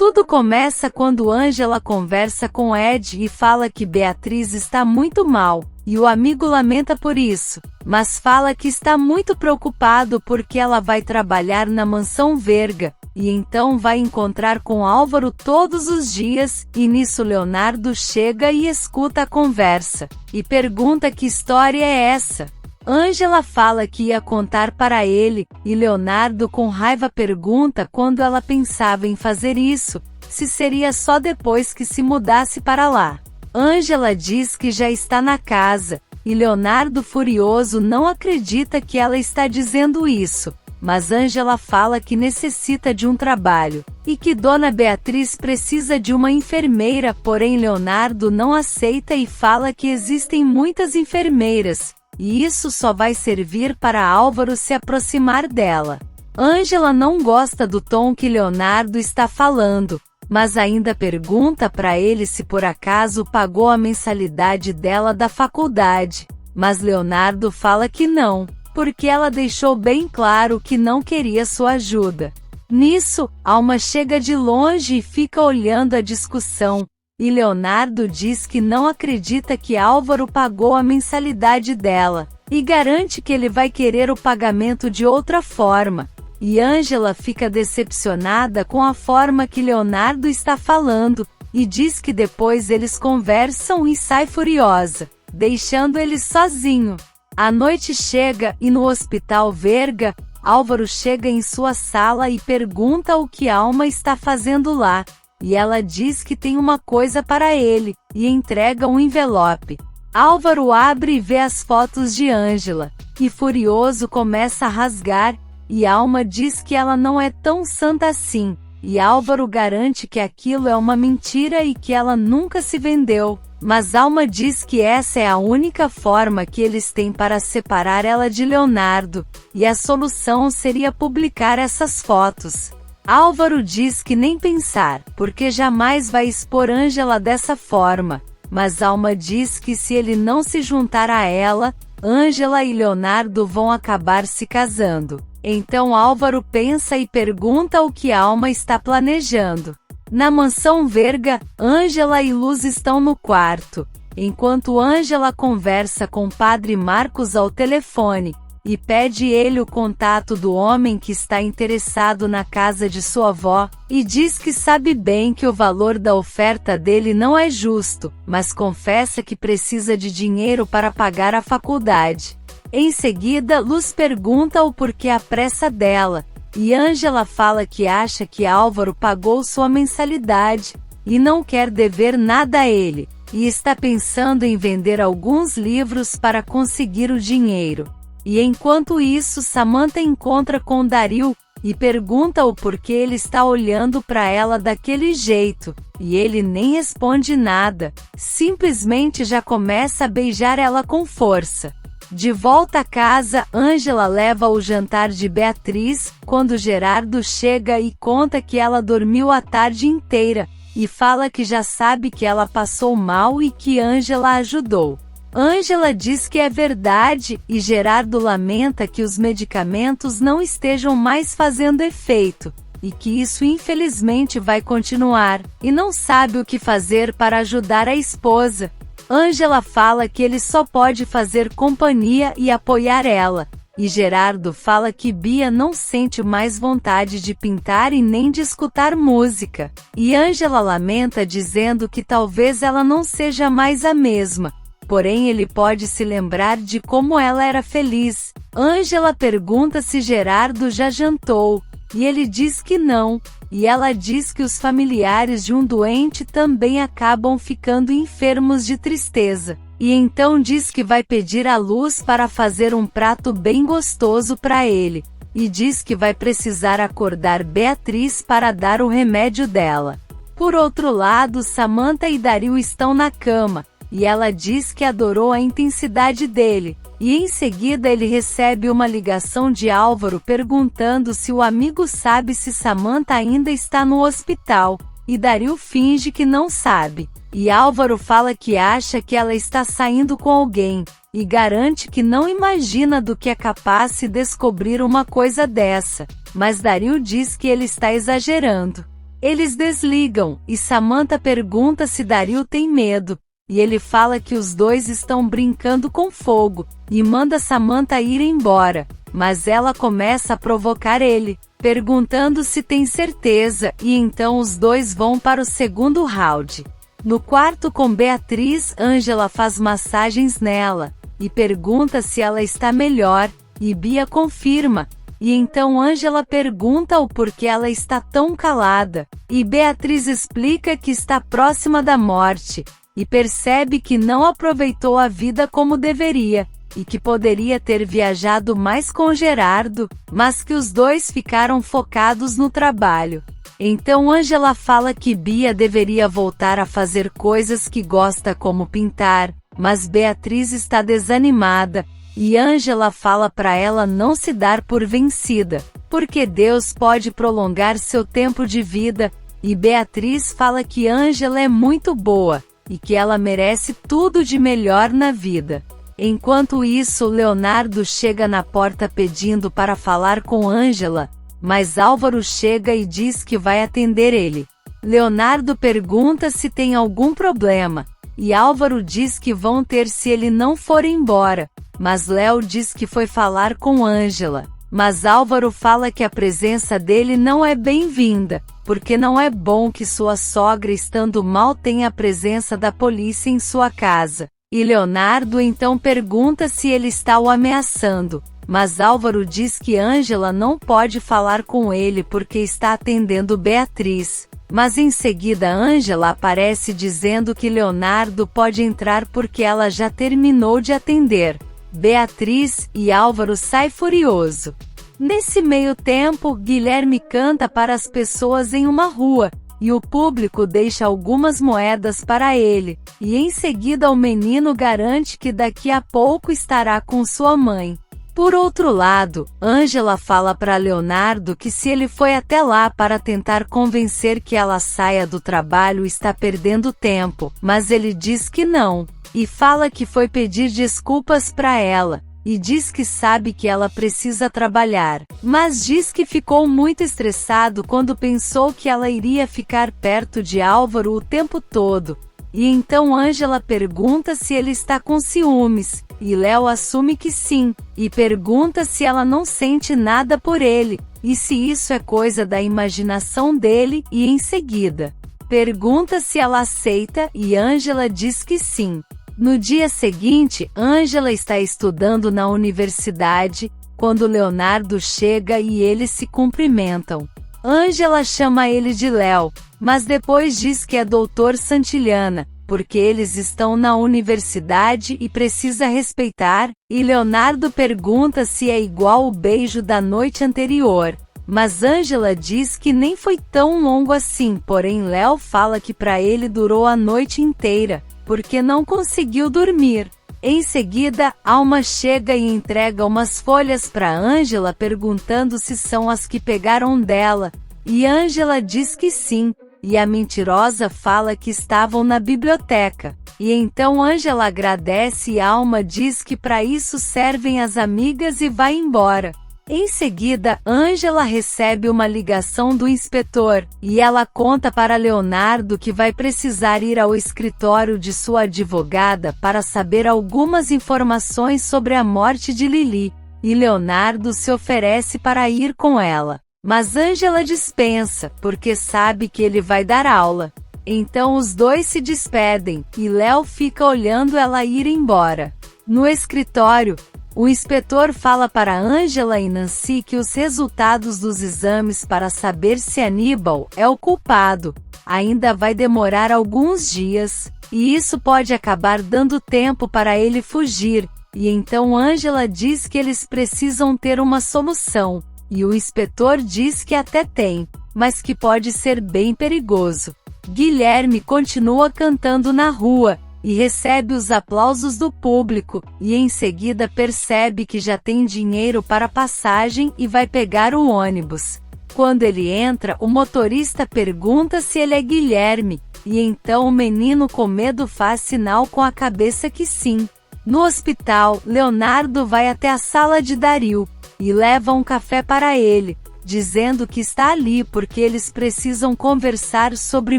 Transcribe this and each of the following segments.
Tudo começa quando Ângela conversa com Ed e fala que Beatriz está muito mal, e o amigo lamenta por isso, mas fala que está muito preocupado porque ela vai trabalhar na mansão Verga, e então vai encontrar com Álvaro todos os dias, e nisso Leonardo chega e escuta a conversa, e pergunta que história é essa. Ângela fala que ia contar para ele, e Leonardo com raiva pergunta quando ela pensava em fazer isso, se seria só depois que se mudasse para lá. Ângela diz que já está na casa, e Leonardo furioso não acredita que ela está dizendo isso, mas Ângela fala que necessita de um trabalho, e que Dona Beatriz precisa de uma enfermeira, porém Leonardo não aceita e fala que existem muitas enfermeiras, e isso só vai servir para Álvaro se aproximar dela. Ângela não gosta do tom que Leonardo está falando, mas ainda pergunta para ele se por acaso pagou a mensalidade dela da faculdade, mas Leonardo fala que não, porque ela deixou bem claro que não queria sua ajuda. Nisso, Alma chega de longe e fica olhando a discussão, e Leonardo diz que não acredita que Álvaro pagou a mensalidade dela, e garante que ele vai querer o pagamento de outra forma. E Ângela fica decepcionada com a forma que Leonardo está falando, e diz que depois eles conversam e sai furiosa, deixando ele sozinho. A noite chega e no Hospital Verga, Álvaro chega em sua sala e pergunta o que Alma está fazendo lá. E ela diz que tem uma coisa para ele, e entrega um envelope. Álvaro abre e vê as fotos de Ângela, e furioso começa a rasgar, e Alma diz que ela não é tão santa assim, e Álvaro garante que aquilo é uma mentira e que ela nunca se vendeu, mas Alma diz que essa é a única forma que eles têm para separar ela de Leonardo, e a solução seria publicar essas fotos. Álvaro diz que nem pensar, porque jamais vai expor Ângela dessa forma, mas Alma diz que se ele não se juntar a ela, Ângela e Leonardo vão acabar se casando. Então Álvaro pensa e pergunta o que Alma está planejando. Na mansão Verga, Ângela e Luz estão no quarto, enquanto Ângela conversa com Padre Marcos ao telefone, e pede ele o contato do homem que está interessado na casa de sua avó, e diz que sabe bem que o valor da oferta dele não é justo, mas confessa que precisa de dinheiro para pagar a faculdade. Em seguida, Luz pergunta o porquê a pressa dela, e Ângela fala que acha que Álvaro pagou sua mensalidade, e não quer dever nada a ele, e está pensando em vender alguns livros para conseguir o dinheiro. E enquanto isso Samantha encontra com Daryl, e pergunta o porquê ele está olhando para ela daquele jeito, e ele nem responde nada, simplesmente já começa a beijar ela com força. De volta a casa, Ângela leva o jantar de Beatriz, quando Gerardo chega e conta que ela dormiu a tarde inteira, e fala que já sabe que ela passou mal e que Ângela ajudou. Ângela diz que é verdade, e Gerardo lamenta que os medicamentos não estejam mais fazendo efeito, e que isso infelizmente vai continuar, e não sabe o que fazer para ajudar a esposa. Ângela fala que ele só pode fazer companhia e apoiar ela, e Gerardo fala que Bia não sente mais vontade de pintar e nem de escutar música, e Ângela lamenta dizendo que talvez ela não seja mais a mesma. Porém ele pode se lembrar de como ela era feliz. Ângela pergunta se Gerardo já jantou, e ele diz que não, e ela diz que os familiares de um doente também acabam ficando enfermos de tristeza, e então diz que vai pedir a Luz para fazer um prato bem gostoso para ele, e diz que vai precisar acordar Beatriz para dar o remédio dela. Por outro lado, Samantha e Daryl estão na cama, e ela diz que adorou a intensidade dele, e em seguida ele recebe uma ligação de Álvaro perguntando se o amigo sabe se Samantha ainda está no hospital, e Daryl finge que não sabe, e Álvaro fala que acha que ela está saindo com alguém, e garante que não imagina do que é capaz se descobrir uma coisa dessa, mas Daryl diz que ele está exagerando. Eles desligam, e Samantha pergunta se Daryl tem medo, e ele fala que os dois estão brincando com fogo, e manda Samantha ir embora, mas ela começa a provocar ele, perguntando se tem certeza, e então os dois vão para o segundo round. No quarto com Beatriz, Angela faz massagens nela, e pergunta se ela está melhor, e Bia confirma. E então Angela pergunta o porquê ela está tão calada, e Beatriz explica que está próxima da morte, e percebe que não aproveitou a vida como deveria, e que poderia ter viajado mais com Gerardo, mas que os dois ficaram focados no trabalho. Então Angela fala que Bia deveria voltar a fazer coisas que gosta como pintar, mas Beatriz está desanimada, e Angela fala para ela não se dar por vencida, porque Deus pode prolongar seu tempo de vida, e Beatriz fala que Angela é muito boa, e que ela merece tudo de melhor na vida. Enquanto isso, Leonardo chega na porta pedindo para falar com Angela, mas Álvaro chega e diz que vai atender ele. Leonardo pergunta se tem algum problema, e Álvaro diz que vão ter se ele não for embora, mas Léo diz que foi falar com Angela. Mas Álvaro fala que a presença dele não é bem-vinda, porque não é bom que sua sogra estando mal tenha a presença da polícia em sua casa. E Leonardo então pergunta se ele está o ameaçando, mas Álvaro diz que Angela não pode falar com ele porque está atendendo Beatriz. Mas em seguida Angela aparece dizendo que Leonardo pode entrar porque ela já terminou de atender Beatriz, e Álvaro sai furioso. Nesse meio tempo, Guilherme canta para as pessoas em uma rua, e o público deixa algumas moedas para ele, e em seguida o menino garante que daqui a pouco estará com sua mãe. Por outro lado, Angela fala para Leonardo que se ele foi até lá para tentar convencer que ela saia do trabalho está perdendo tempo, mas ele diz que não, e fala que foi pedir desculpas para ela, e diz que sabe que ela precisa trabalhar, mas diz que ficou muito estressado quando pensou que ela iria ficar perto de Álvaro o tempo todo. E então Angela pergunta se ele está com ciúmes, e Léo assume que sim, e pergunta se ela não sente nada por ele, e se isso é coisa da imaginação dele, e em seguida pergunta se ela aceita, e Angela diz que sim. No dia seguinte, Angela está estudando na universidade, quando Leonardo chega e eles se cumprimentam. Angela chama ele de Léo, mas depois diz que é Doutor Santillana, porque eles estão na universidade e precisa respeitar, e Leonardo pergunta se é igual o beijo da noite anterior. Mas Angela diz que nem foi tão longo assim, porém Léo fala que para ele durou a noite inteira, porque não conseguiu dormir. Em seguida, Alma chega e entrega umas folhas para Angela perguntando se são as que pegaram dela, e Angela diz que sim, e a mentirosa fala que estavam na biblioteca. E então Angela agradece e Alma diz que para isso servem as amigas e vai embora. Em seguida, Angela recebe uma ligação do inspetor, e ela conta para Leonardo que vai precisar ir ao escritório de sua advogada para saber algumas informações sobre a morte de Lili, e Leonardo se oferece para ir com ela. Mas Angela dispensa, porque sabe que ele vai dar aula. Então os dois se despedem, e Léo fica olhando ela ir embora. No escritório, o inspetor fala para Angela e Nancy que os resultados dos exames para saber se Aníbal é o culpado ainda vai demorar alguns dias, e isso pode acabar dando tempo para ele fugir, e então Angela diz que eles precisam ter uma solução, e o inspetor diz que até tem, mas que pode ser bem perigoso. Guilherme continua cantando na rua, e recebe os aplausos do público, e em seguida percebe que já tem dinheiro para passagem e vai pegar o ônibus. Quando ele entra, o motorista pergunta se ele é Guilherme, e então o menino com medo faz sinal com a cabeça que sim. No hospital, Leonardo vai até a sala de Daryl, e leva um café para ele, dizendo que está ali porque eles precisam conversar sobre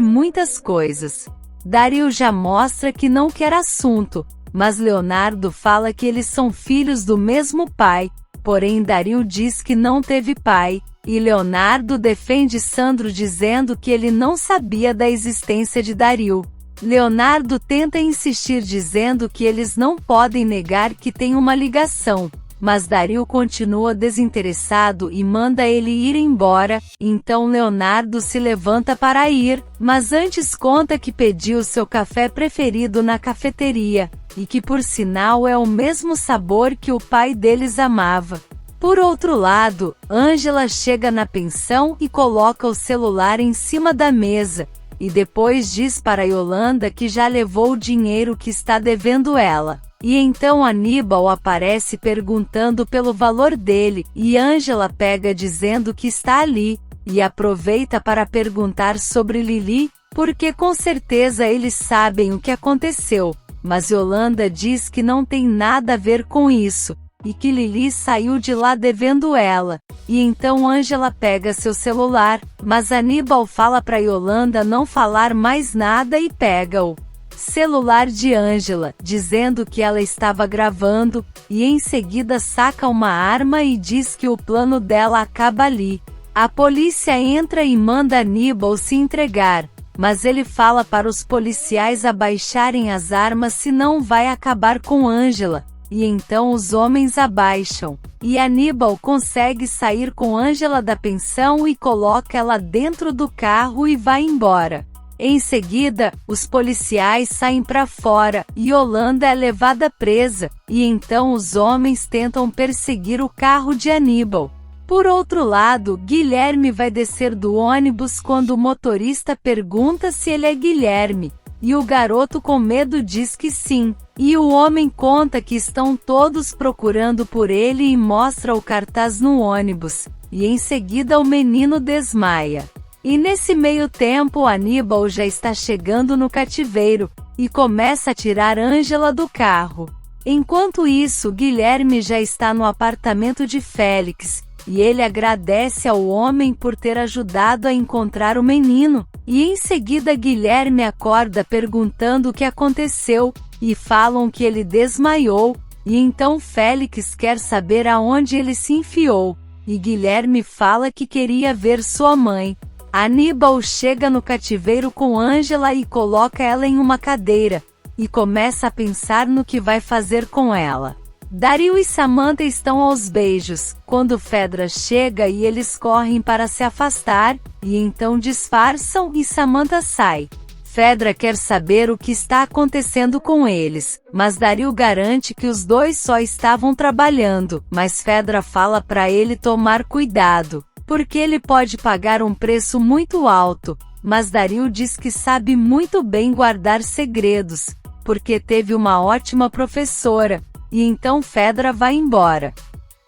muitas coisas. Dario já mostra que não quer assunto, mas Leonardo fala que eles são filhos do mesmo pai, porém Dario diz que não teve pai, e Leonardo defende Sandro dizendo que ele não sabia da existência de Dario. Leonardo tenta insistir dizendo que eles não podem negar que tem uma ligação, mas Dario continua desinteressado e manda ele ir embora, então Leonardo se levanta para ir, mas antes conta que pediu seu café preferido na cafeteria, e que por sinal é o mesmo sabor que o pai deles amava. Por outro lado, Ângela chega na pensão e coloca o celular em cima da mesa, e depois diz para Yolanda que já levou o dinheiro que está devendo ela. E então Aníbal aparece perguntando pelo valor dele, e Ângela pega dizendo que está ali, e aproveita para perguntar sobre Lili, porque com certeza eles sabem o que aconteceu, mas Yolanda diz que não tem nada a ver com isso, e que Lili saiu de lá devendo ela. E então Ângela pega seu celular, mas Aníbal fala para Yolanda não falar mais nada e pega o celular de Ângela, dizendo que ela estava gravando, e em seguida saca uma arma e diz que o plano dela acaba ali. A polícia entra e manda Aníbal se entregar, mas ele fala para os policiais abaixarem as armas senão vai acabar com Ângela. E então os homens abaixam, e Aníbal consegue sair com Ângela da pensão e coloca ela dentro do carro e vai embora. Em seguida, os policiais saem para fora, e Yolanda é levada presa, e então os homens tentam perseguir o carro de Aníbal. Por outro lado, Guilherme vai descer do ônibus quando o motorista pergunta se ele é Guilherme. E o garoto com medo diz que sim, e o homem conta que estão todos procurando por ele e mostra o cartaz no ônibus, e em seguida o menino desmaia. E nesse meio tempo Aníbal já está chegando no cativeiro, e começa a tirar Ângela do carro. Enquanto isso Guilherme já está no apartamento de Félix, e ele agradece ao homem por ter ajudado a encontrar o menino, e em seguida Guilherme acorda perguntando o que aconteceu, e falam que ele desmaiou, e então Félix quer saber aonde ele se enfiou, e Guilherme fala que queria ver sua mãe. Aníbal chega no cativeiro com Ângela e coloca ela em uma cadeira, e começa a pensar no que vai fazer com ela. Dario e Samantha estão aos beijos, quando Fedra chega e eles correm para se afastar, e então disfarçam e Samantha sai. Fedra quer saber o que está acontecendo com eles, mas Dario garante que os dois só estavam trabalhando, mas Fedra fala para ele tomar cuidado, porque ele pode pagar um preço muito alto, mas Dario diz que sabe muito bem guardar segredos, porque teve uma ótima professora. E então Fedra vai embora.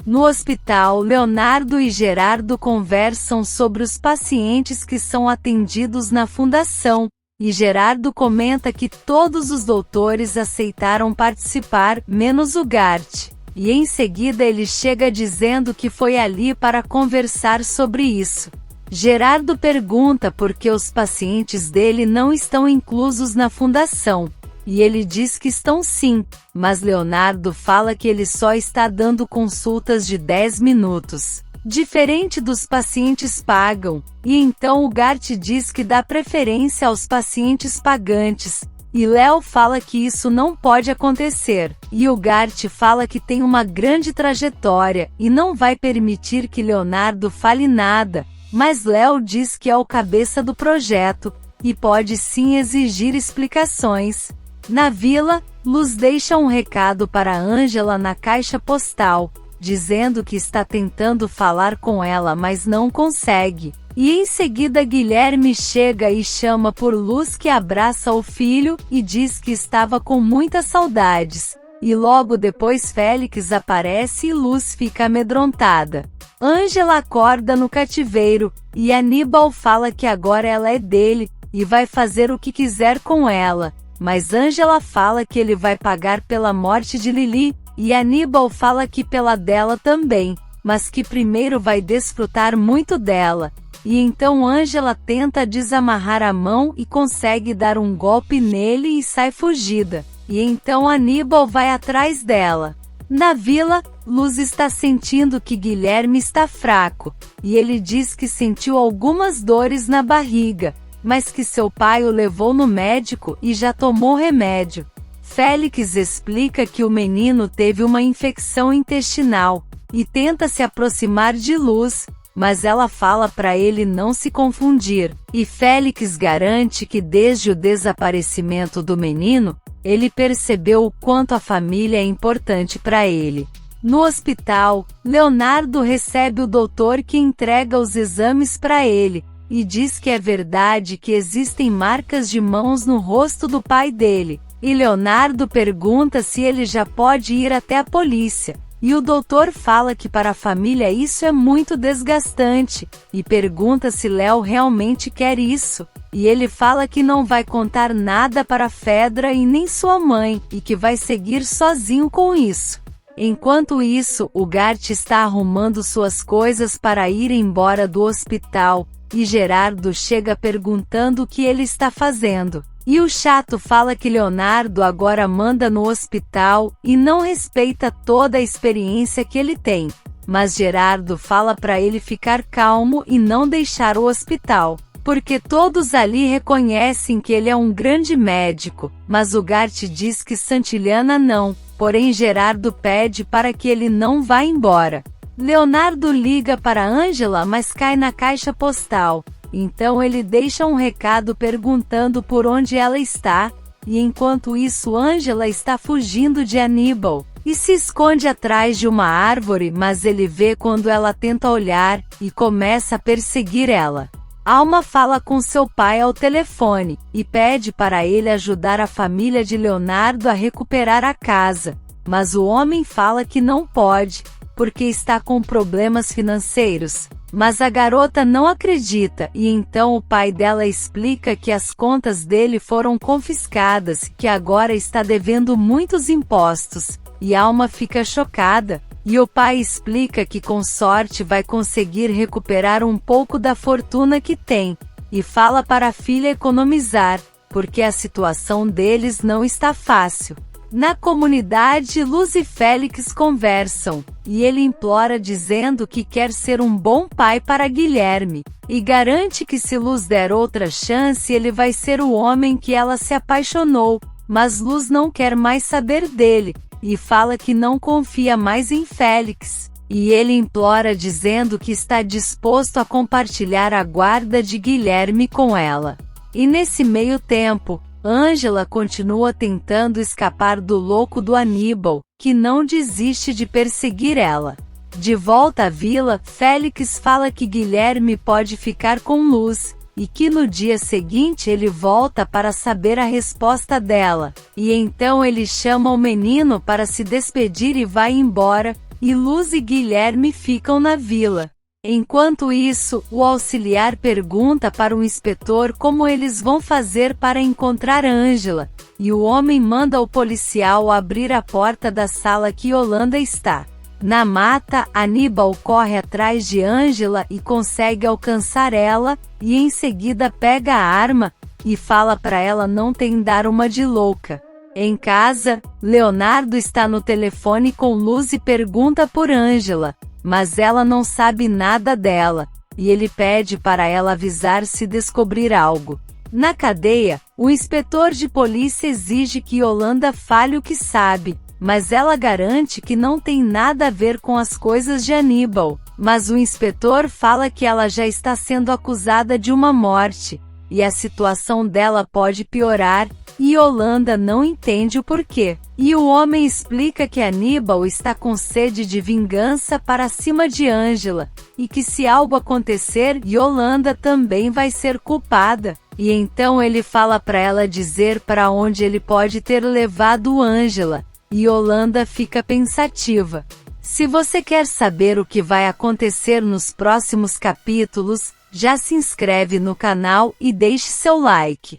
No hospital, Leonardo e Gerardo conversam sobre os pacientes que são atendidos na fundação, e Gerardo comenta que todos os doutores aceitaram participar, menos o Gart. E em seguida ele chega dizendo que foi ali para conversar sobre isso. Gerardo pergunta por que os pacientes dele não estão inclusos na fundação. E ele diz que estão sim, mas Leonardo fala que ele só está dando consultas de 10 minutos, diferente dos pacientes pagam, e então o Gart diz que dá preferência aos pacientes pagantes, e Léo fala que isso não pode acontecer, e o Gart fala que tem uma grande trajetória, e não vai permitir que Leonardo fale nada, mas Léo diz que é o cabeça do projeto, e pode sim exigir explicações. Na vila, Luz deixa um recado para Ângela na caixa postal, dizendo que está tentando falar com ela mas não consegue. E em seguida Guilherme chega e chama por Luz, que abraça o filho, e diz que estava com muitas saudades. E logo depois Félix aparece e Luz fica amedrontada. Ângela acorda no cativeiro, e Aníbal fala que agora ela é dele, e vai fazer o que quiser com ela. Mas Ângela fala que ele vai pagar pela morte de Lili, e Aníbal fala que pela dela também, mas que primeiro vai desfrutar muito dela. E então Ângela tenta desamarrar a mão e consegue dar um golpe nele e sai fugida. E então Aníbal vai atrás dela. Na vila, Luz está sentindo que Guilherme está fraco, e ele diz que sentiu algumas dores na barriga, mas que seu pai o levou no médico e já tomou remédio. Félix explica que o menino teve uma infecção intestinal, e tenta se aproximar de Luz, mas ela fala para ele não se confundir, e Félix garante que desde o desaparecimento do menino, ele percebeu o quanto a família é importante para ele. No hospital, Leonardo recebe o doutor que entrega os exames para ele, e diz que é verdade que existem marcas de mãos no rosto do pai dele, e Leonardo pergunta se ele já pode ir até a polícia. E o doutor fala que para a família isso é muito desgastante, e pergunta se Léo realmente quer isso. E ele fala que não vai contar nada para Fedra e nem sua mãe, e que vai seguir sozinho com isso. Enquanto isso, o Gart está arrumando suas coisas para ir embora do hospital, e Gerardo chega perguntando o que ele está fazendo. E o chato fala que Leonardo agora manda no hospital e não respeita toda a experiência que ele tem. Mas Gerardo fala para ele ficar calmo e não deixar o hospital, porque todos ali reconhecem que ele é um grande médico, mas o Gart diz que Santillana não, porém Gerardo pede para que ele não vá embora. Leonardo liga para Ângela, mas cai na caixa postal. Então ele deixa um recado perguntando por onde ela está, e enquanto isso Ângela está fugindo de Aníbal, e se esconde atrás de uma árvore, mas ele vê quando ela tenta olhar, e começa a perseguir ela. Alma fala com seu pai ao telefone, e pede para ele ajudar a família de Leonardo a recuperar a casa, mas o homem fala que não pode, porque está com problemas financeiros. Mas a garota não acredita, e então o pai dela explica que as contas dele foram confiscadas, que agora está devendo muitos impostos, e Alma fica chocada, e o pai explica que com sorte vai conseguir recuperar um pouco da fortuna que tem, e fala para a filha economizar, porque a situação deles não está fácil. Na comunidade, Luz e Félix conversam, e ele implora dizendo que quer ser um bom pai para Guilherme, e garante que se Luz der outra chance ele vai ser o homem que ela se apaixonou, mas Luz não quer mais saber dele, e fala que não confia mais em Félix, e ele implora dizendo que está disposto a compartilhar a guarda de Guilherme com ela. E nesse meio tempo, Ângela continua tentando escapar do louco do Aníbal, que não desiste de perseguir ela. De volta à vila, Félix fala que Guilherme pode ficar com Luz, e que no dia seguinte ele volta para saber a resposta dela. E então ele chama o menino para se despedir e vai embora, e Luz e Guilherme ficam na vila. Enquanto isso, o auxiliar pergunta para o inspetor como eles vão fazer para encontrar Ângela, e o homem manda o policial abrir a porta da sala que Yolanda está. Na mata, Aníbal corre atrás de Ângela e consegue alcançar ela, e em seguida pega a arma, e fala para ela não dar uma de louca. Em casa, Leonardo está no telefone com Luz e pergunta por Ângela, mas ela não sabe nada dela, e ele pede para ela avisar se descobrir algo. Na cadeia, o inspetor de polícia exige que Yolanda fale o que sabe, mas ela garante que não tem nada a ver com as coisas de Aníbal. Mas o inspetor fala que ela já está sendo acusada de uma morte, e a situação dela pode piorar, e Yolanda não entende o porquê. E o homem explica que Aníbal está com sede de vingança para cima de Ângela, e que se algo acontecer, Yolanda também vai ser culpada. E então ele fala para ela dizer para onde ele pode ter levado Ângela, e Yolanda fica pensativa. Se você quer saber o que vai acontecer nos próximos capítulos, já se inscreve no canal e deixe seu like.